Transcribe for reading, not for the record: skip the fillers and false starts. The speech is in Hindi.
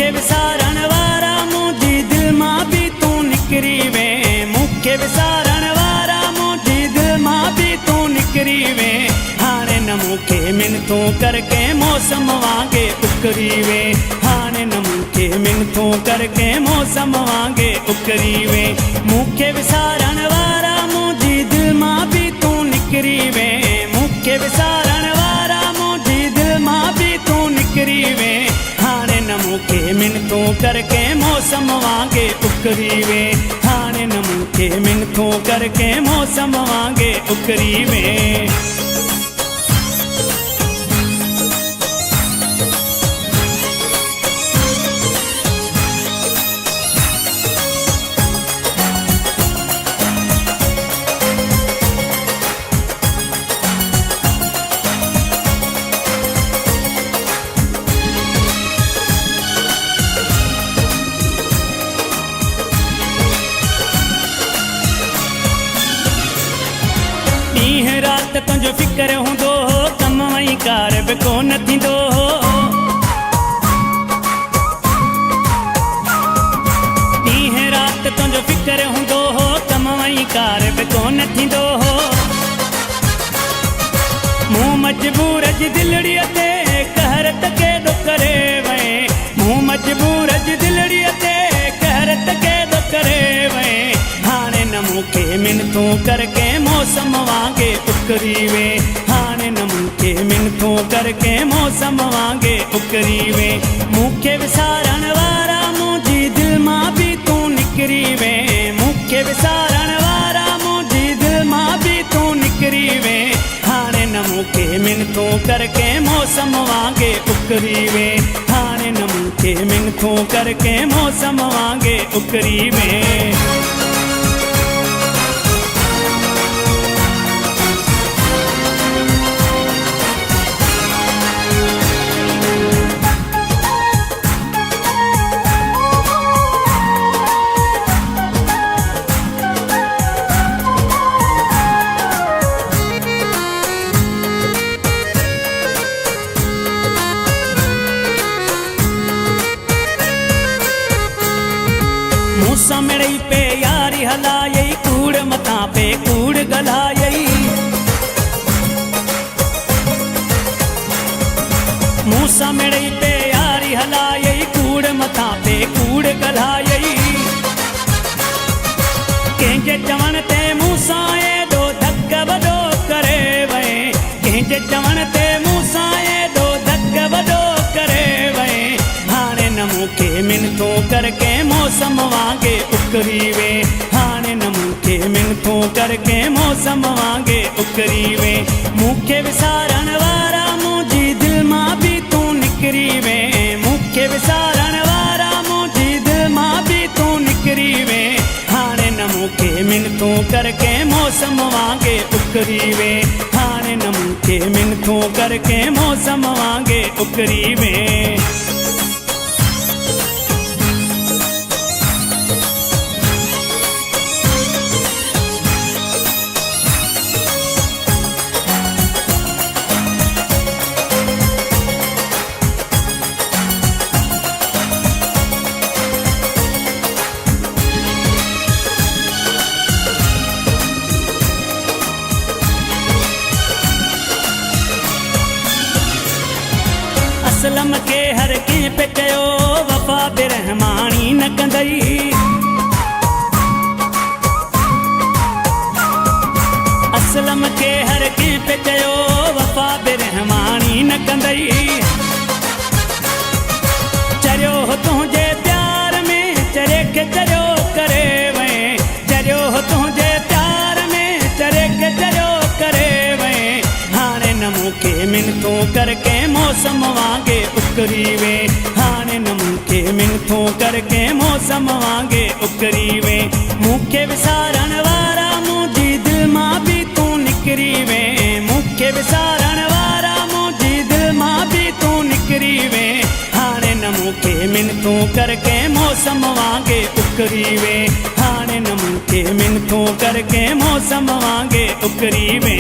मूंखे विसारण वारा मुंहिंजी दिल मां बि तूं निकिरी वे। मूंखे विसारण वारा मुंहिंजी दिल मां बि तूं निकिरी वे। हाणे न मूंखे मिनतूं करके मौसम वांगे उकरी वे। हाणे न मूंखे मिनतूं करके मौसम वांगे उकरी वे। मूंखे विसारण वारा मुंहिंजी दिल मां बि तूं निकिरी वे। मूंखे विसारण वारा मुंहिंजी दिल मां बि तूं निकिरी वे। हाणे न मूंखे मिनतूं करके मौसम वांगे उकरी वे। हाणे न मूंखे मिनतूं करके मौसम वांगे उकरी वे। ॾींहुं राति तुंहिंजो फिकर हूंदो हो, कम वई कार बि कोन थींदो हो। ॾींहुं राति तुंहिंजो फिकर हूंदो हो, कम वई कार बि कोन थींदो हो। मूं मजबूर जी दिलड़ीअ ते कहर त केॾो करे वए। मूं मजबूर जी दिलड़ीअ ते कहर त केॾो करे वए। हाणे न मूंखे मिनतूं करके मौसम वांगे उकरी वे। हाणे न मूंखे मिनतूं करके मौसम वांगे उकरी वे। मूंखे विसारण वारा मुंहिंजी दिल मां बि तूं निकिरी वे। मूंखे विसारण वारा मुंहिंजी दिल मां बि तूं निकिरी वे। हाणे न मूंखे मिनतूं करके मौसम वांगे उकरी वे। हाणे न मूंखे मिनतूं करके मौसम वांगे उकरी वे। मूंसां मिड़ई पे यारी हलायई, कूड़ मथां पे कूड़ गलायई। मूंसां मिड़ई पे यारी हलायई, कूड़ मथां पे कूड़ गलायई। कंहिंजे चवण ते मूंसां एॾो धक वॾो करे वए। कंहिंजे चवण ते मूंसां एॾो धक वॾो करे वए। हाणे न मूंखे मिनतूं करके मौसम वांगे उकरी वे। हाणे न मूंखे मिनतूं करके मौसम वांगे उकरी वे। मूंखे विसारण वारा मुंहिंजी दिल मां बि तूं निकिरी वे। मूंखे विसारण वारा मुंहिंजी दिल मां बि तूं निकिरी वे। हाणे न मूंखे मिनतूं करके मौसम वांगे उकरी वे। हाणे न मूंखे मिनतूं करके मौसम वांगे उकरी वे। असलम के हर कंहिं पे चयो वफ़ा बेरहमानी न कंदई। असलम के हर कंहिं पे चयो वफ़ा बेरहमानी न कंदई। चरियो हो तुंहिंजे प्यार में चरे के चरियो करे वए। चरियो हो तुंहिंजे प्यार में चरे के चरियो करे वए। हाणे न मूंखे मिनतूं करके मौसम वांगे उकरी वे। हाणे न मूंखे मिनतूं करके मौसम वांगे उकरी वे। मूंखे विसारण वारा मुंहिंजी दिल मां बि तूं निकिरी वे। मूंखे विसारण वारा मुंहिंजी दिल मां बि तूं निकिरी वे। हाणे न मूंखे मिनतूं करके मौसम वांगे उकरी वे। हाणे न मूंखे मिनतूं करके मौसम वांगे उकरी वे।